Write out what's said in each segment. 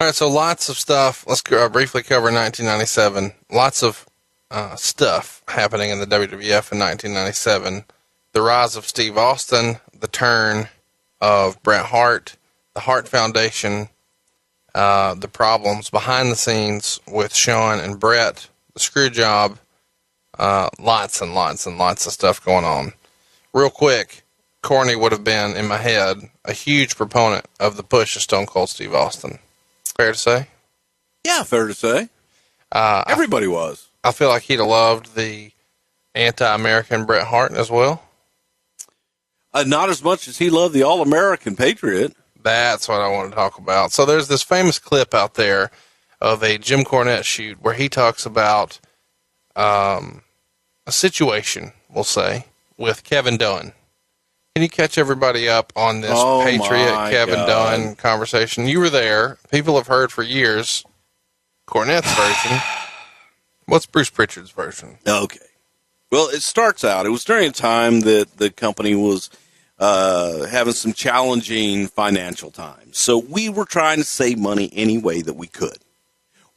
All right, so lots of stuff. Let's briefly cover 1997. Lots of stuff happening in the WWF in 1997. The rise of Steve Austin, the turn of Bret Hart, the Hart Foundation, the problems behind the scenes with Shawn and Bret, the screw job, lots and lots and lots of stuff going on. Real quick, Corny would have been, in my head, a huge proponent of the push of Stone Cold Steve Austin. Fair to say? Yeah, fair to say. Everybody was. I feel like he'd have loved the anti-American Bret Hart as well. Not as much as he loved the All-American Patriot. That's what I want to talk about. So there's this famous clip out there of a Jim Cornette shoot where he talks about a situation, we'll say, with Kevin Dunn. Can you catch everybody up on this Patriot Kevin Dunn conversation? You were there. People have heard for years Cornette's version. What's Bruce Prichard's version? Okay. Well, it starts out, it was during a time that the company was having some challenging financial times. So we were trying to save money any way that we could.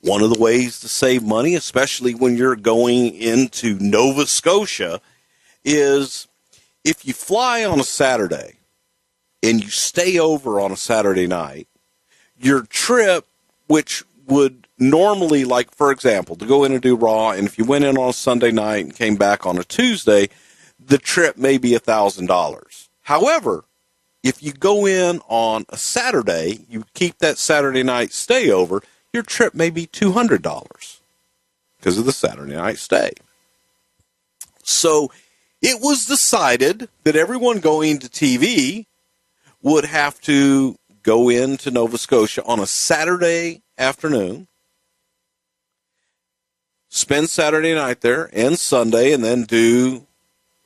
One of the ways to save money, especially when you're going into Nova Scotia, is if you fly on a Saturday and you stay over on a Saturday night, your trip, which would normally, like, for example, to go in and do Raw, and if you went in on a Sunday night and came back on a Tuesday, the trip may be $1,000. However, if you go in on a Saturday, you keep that Saturday night stay over, your trip may be $200 because of the Saturday night stay. So it was decided that everyone going to TV would have to go into Nova Scotia on a Saturday afternoon, spend Saturday night there and Sunday, and then do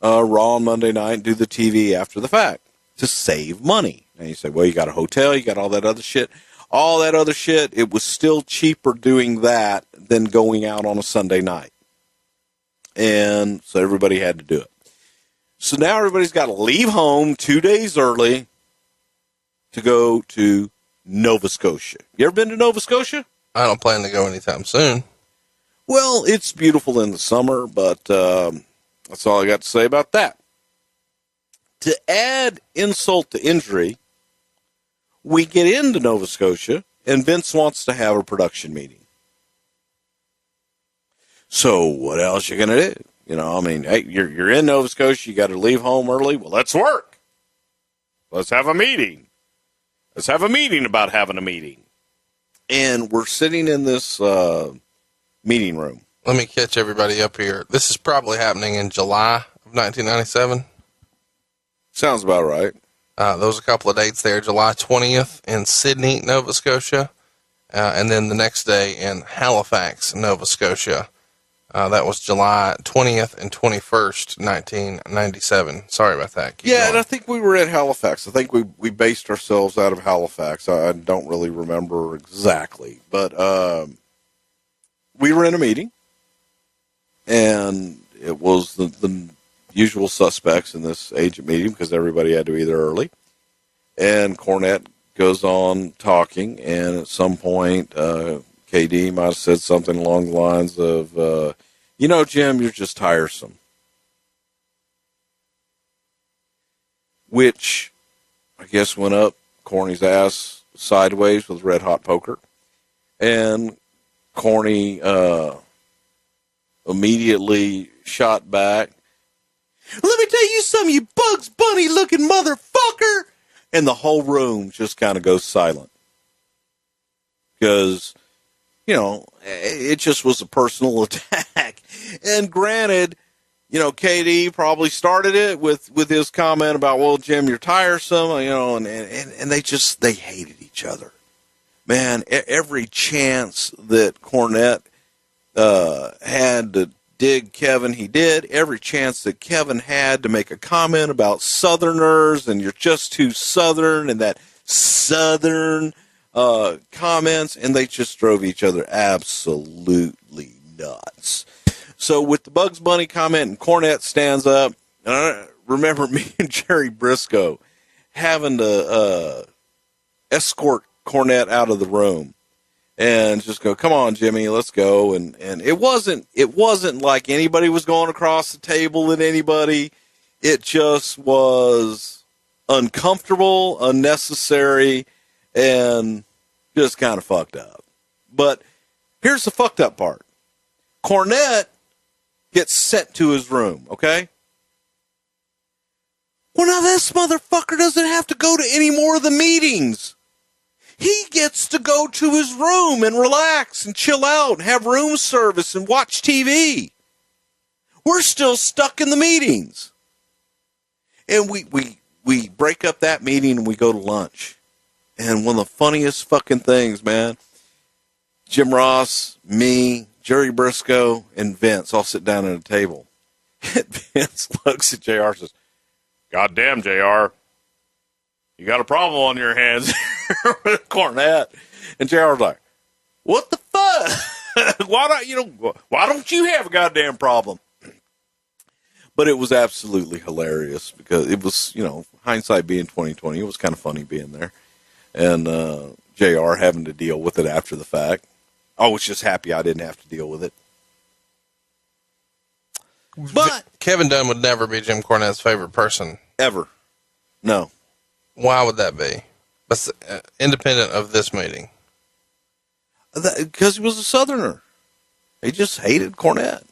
Raw on Monday night and do the TV after the fact to save money. And you say, well, you got a hotel, you got all that other shit. All that other shit, it was still cheaper doing that than going out on a Sunday night. And so everybody had to do it. So now everybody's got to leave home 2 days early to go to Nova Scotia. You ever been to Nova Scotia? I don't plan to go anytime soon. Well, it's beautiful in the summer, but that's all I got to say about that. To add insult to injury, we get into Nova Scotia, and Vince wants to have a production meeting. So what else you going to do? You know, I mean, hey, you're in Nova Scotia, you got to leave home early. Well, let's work. Let's have a meeting. Let's have a meeting about having a meeting. And we're sitting in this meeting room. Let me catch everybody up here. This is probably happening in July of 1997. Sounds about right. There was a couple of dates there. July 20th in Sydney, Nova Scotia. And then the next day in Halifax, Nova Scotia. That was July 20th and 21st, 1997. Sorry about that. Keep going. And I think we were at Halifax. I think we based ourselves out of Halifax. I don't really remember exactly. But we were in a meeting, and it was the usual suspects in this agent meeting because everybody had to be there early. And Cornette goes on talking, and at some point, KD might have said something along the lines of, you know, Jim, you're just tiresome. Which, I guess, went up Corny's ass sideways with red hot poker. And Corny immediately shot back. Let me tell you something, you Bugs Bunny looking motherfucker. And the whole room just kind of goes silent. Because, you know, it just was a personal attack. And granted, you know, KD probably started it with his comment about, well, Jim, you're tiresome, you know, and they hated each other. Man, every chance that Cornette had to dig Kevin, he did. Every chance that Kevin had to make a comment about Southerners and you're just too Southern and that Southern comments, and they just drove each other absolutely nuts. So with the Bugs Bunny comment, and Cornette stands up, and I remember me and Jerry Briscoe having to escort Cornette out of the room. and just go, come on, Jimmy, let's go. And it wasn't like anybody was going across the table at anybody. It just was uncomfortable, unnecessary, and just kind of fucked up. But here's the fucked up part. Cornette gets sent to his room, okay? Well, now this motherfucker doesn't have to go to any more of the meetings. He gets to go to his room and relax and chill out and have room service and watch TV. We're still stuck in the meetings. And we break up that meeting and we go to lunch. And one of the funniest fucking things, man, Jim Ross, me, Jerry Briscoe, and Vince all sit down at a table. And Vince looks at JR and says, "Goddamn, JR, you got a problem on your hands with Cornette." And JR's like, "What the fuck? Why don't you have a goddamn problem?" But it was absolutely hilarious because it was, hindsight being 2020, it was kind of funny being there. And JR having to deal with it after the fact. I was just happy I didn't have to deal with it. But Kevin Dunn would never be Jim Cornette's favorite person. Ever. No. Why would that be? But independent of this meeting. Because he was a Southerner. He just hated Cornette.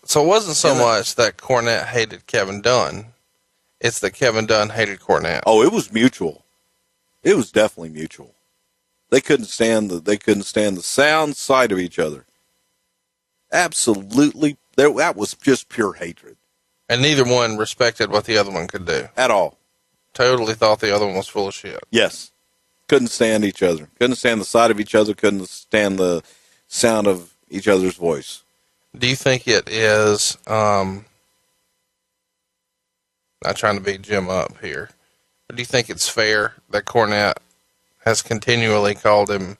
So it wasn't so much that Cornette hated Kevin Dunn. It's that Kevin Dunn hated Cornette. Oh, it was mutual. It was definitely mutual. They couldn't stand the sound sight of each other. Absolutely. That was just pure hatred. And neither one respected what the other one could do. At all. Totally thought the other one was full of shit. Yes. Couldn't stand each other. Couldn't stand the sight of each other. Couldn't stand the sound of each other's voice. Do you think it is, not trying to beat Jim up here, but do you think it's fair that Cornette has continually called him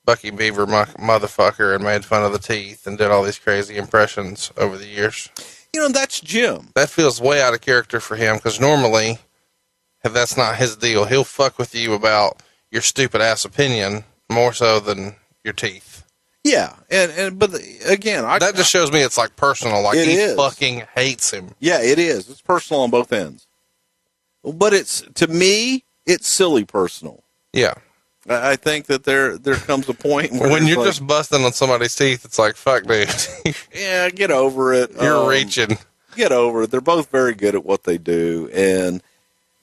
Bucky Beaver motherfucker and made fun of the teeth and did all these crazy impressions over the years? That's Jim. That feels way out of character for him, because normally, if that's not his deal, he'll fuck with you about your stupid ass opinion more so than your teeth. Yeah, but again, that just shows me it's like personal. Like he fucking hates him. Yeah, it is. It's personal on both ends. But to me, it's silly personal. Yeah. I think that there comes a point where when you're just busting on somebody's teeth, it's like, fuck, dude. Yeah, get over it. You're reaching. Get over it. They're both very good at what they do, and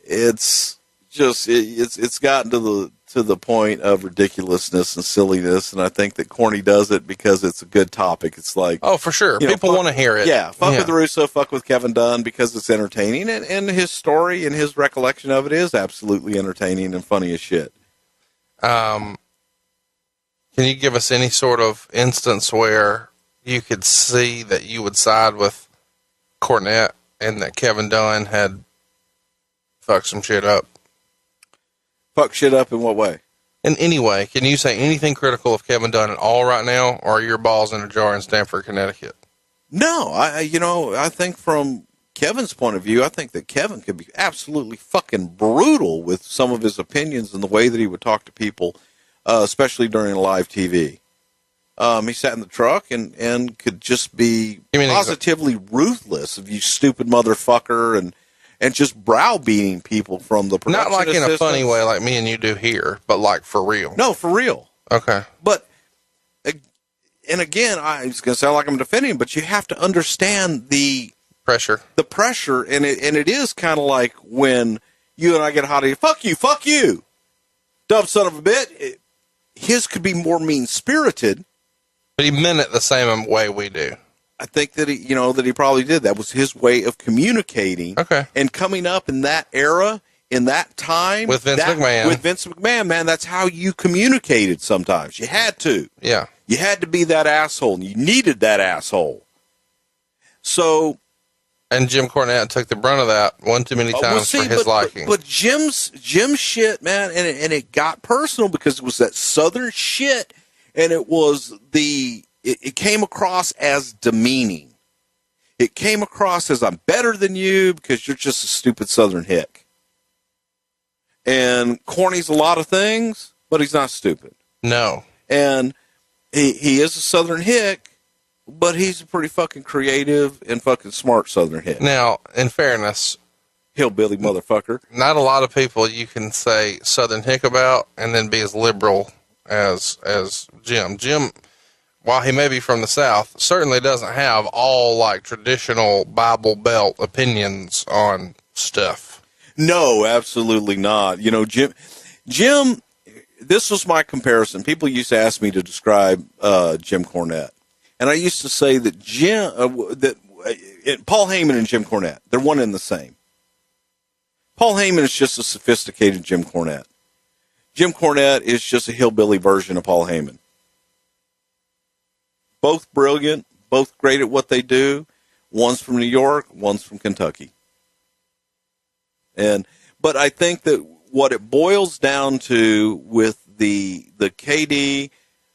it's just it's gotten to the point of ridiculousness and silliness, and I think that Corny does it because it's a good topic. It's like, oh, for sure, people want to hear it. Yeah, fuck with Russo, fuck with Kevin Dunn because it's entertaining, and his story and his recollection of it is absolutely entertaining and funny as shit. Can you give us any sort of instance where you could see that you would side with Cornette and that Kevin Dunn had fucked some shit up? Fuck shit up in what way? In any way. Can you say anything critical of Kevin Dunn at all right now, or are your balls in a jar in Stamford, Connecticut? No, I think from Kevin's point of view, I think that Kevin could be absolutely fucking brutal with some of his opinions and the way that he would talk to people, especially during live TV. He sat in the truck and could just be positively ruthless of you stupid motherfucker and just browbeating people from the production. Not like in a funny way like me and you do here, but like for real. No, for real. Okay. But, and again, it's going to sound like I'm defending him, but you have to understand the pressure. The pressure, and it is kind of like when you and I get hot at you, fuck you, dumb son of a bit. His could be more mean-spirited. But he meant it the same way we do. I think that he probably did. That was his way of communicating. Okay. And coming up in that era, in that time. With Vince McMahon. With Vince McMahon, man, that's how you communicated sometimes. You had to. Yeah. You had to be that asshole, and you needed that asshole. So. And Jim Cornette took the brunt of that one too many times for his liking. But Jim's shit, man, and it got personal because it was that Southern shit, and it was it came across as demeaning. It came across as I'm better than you because you're just a stupid Southern hick. And Corny's a lot of things, but he's not stupid. No. And he is a Southern hick, but he's a pretty fucking creative and fucking smart Southern hick. Now, in fairness, Hillbilly motherfucker. not a lot of people you can say Southern hick about and then be as liberal as Jim. Jim, while he may be from the South, certainly doesn't have all like traditional Bible Belt opinions on stuff. No, absolutely not. You know, Jim, this was my comparison. People used to ask me to describe Jim Cornette. And I used to say that Paul Heyman and Jim Cornette, they're one and the same. Paul Heyman is just a sophisticated Jim Cornette. Jim Cornette is just a hillbilly version of Paul Heyman. Both brilliant, both great at what they do. One's from New York, one's from Kentucky. But I think that what it boils down to with the KD,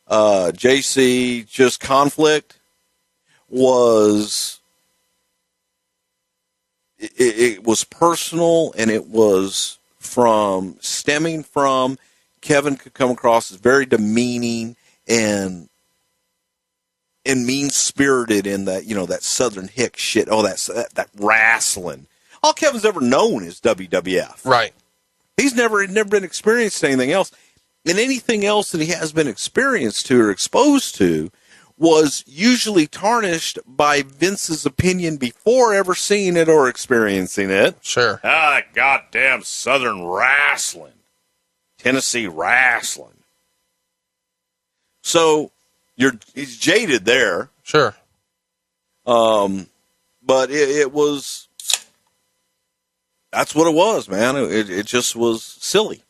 JC, just conflict was it was personal, and it was stemming from Kevin could come across as very demeaning and mean-spirited in that, you know, that Southern hick shit. Oh, that wrestling. All Kevin's ever known is WWF. Right. He's never been experienced anything else. And anything else that he has been experienced to or exposed to was usually tarnished by Vince's opinion before ever seeing it or experiencing it. Sure. That goddamn Southern wrestling. Tennessee wrestling. So he's jaded there. Sure. But it was, that's what it was, man. It just was silly.